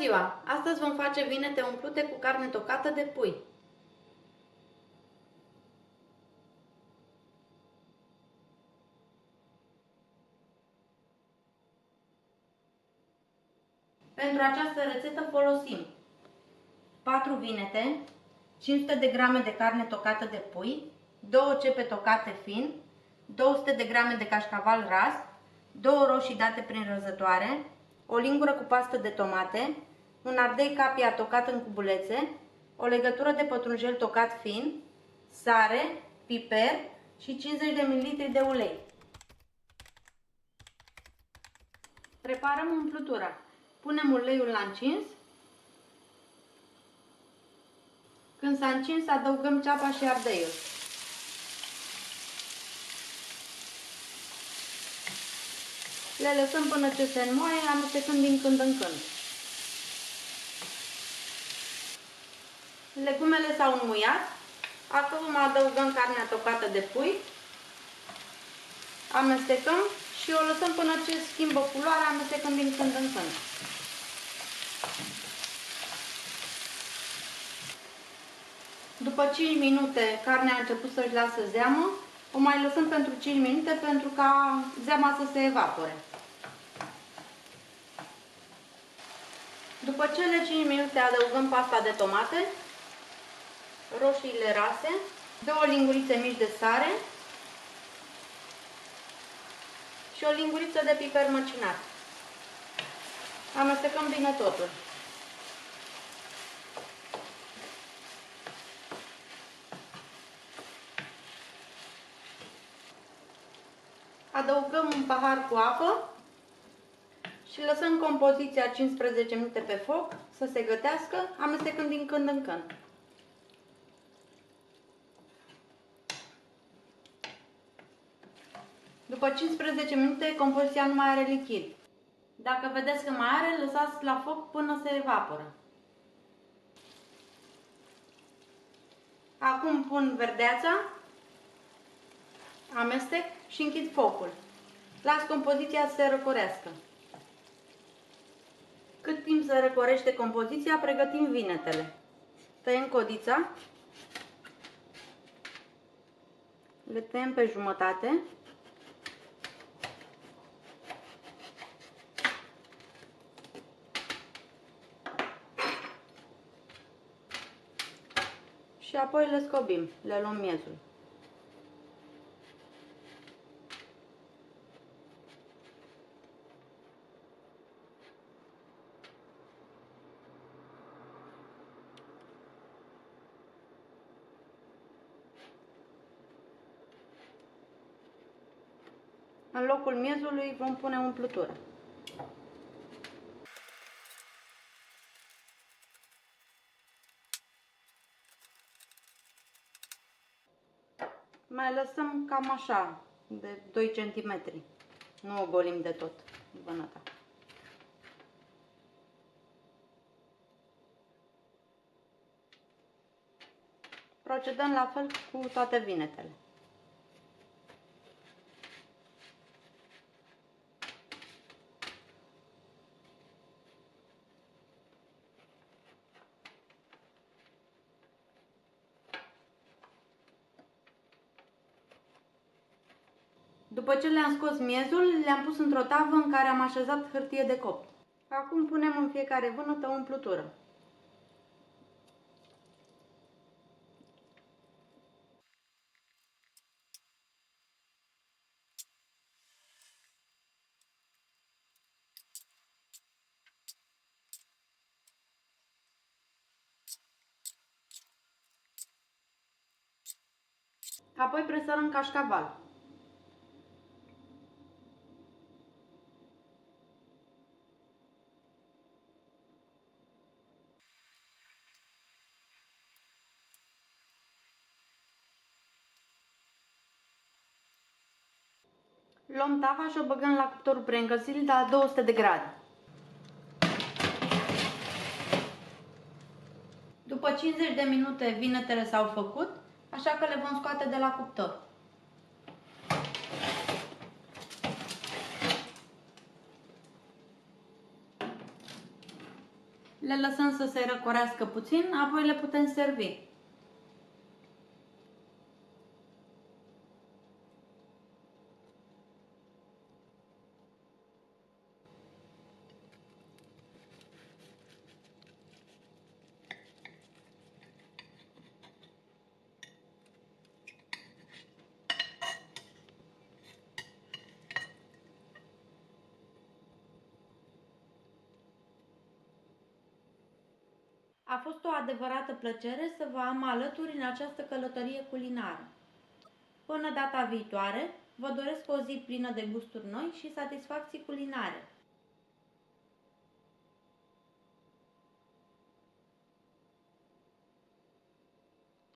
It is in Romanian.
ziua! Astăzi vom face vinete umplute cu carne tocată de pui. Pentru această rețetă folosim 4 vinete, 500 de grame de carne tocată de pui, 2 cepe tocate fin, 200 de grame de cașcaval ras, 2 roșii date prin răzătoare, o lingură cu pastă de tomate, un ardei capia tocat în cubulețe, o legătură de pătrunjel tocat fin, sare, piper și 50 de ml de ulei. Preparăm umplutura. Punem uleiul la încins. Când s-a încins, adăugăm ceapa și ardeiul. Le lăsăm până ce se înmoaie, amestecând din când în când. Legumele s-au înmuiat. Acum adăugăm carnea tocată de pui. Amestecăm și o lăsăm până ce schimbă culoarea, amestecând din când în când. După 5 minute carnea a început să-și lasă zeamă, o mai lăsăm pentru 5 minute pentru ca zeama să se evapore. După cele 5 minute adăugăm pasta de tomate, roșiile rase, 2 lingurițe mici de sare și o linguriță de piper măcinat. Amestecăm bine totul. Adăugăm un pahar cu apă și lăsăm compoziția 15 minute pe foc să se gătească, amestecând din când în când. După 15 minute, compoziția nu mai are lichid. Dacă vedeți că mai are, lăsați la foc până se evaporă. Acum pun verdeața, amestec și închid focul. Las compoziția să se răcorească. Cât timp se răcorește compoziția, pregătim vinetele. Tăiem codița, le tăiem pe jumătate și apoi le scobim, le luăm miezul. În locul miezului vom pune umplutura. Mai lăsăm cam așa, de 2 cm. Nu o golim de tot vânăta. Procedăm la fel cu toate vinetele. După ce le-am scos miezul, le-am pus într-o tavă în care am așezat hârtie de copt. Acum punem în fiecare vânătă o umplutură. Apoi presărăm cașcaval. Luăm tava și o băgăm la cuptorul preîncălzit la 200 de grade. După 50 de minute vinetele s-au făcut, așa că le vom scoate de la cuptor. Le lăsăm să se răcorească puțin, apoi le putem servi. A fost o adevărată plăcere să vă am alături în această călătorie culinară. Până data viitoare, vă doresc o zi plină de gusturi noi și satisfacții culinare.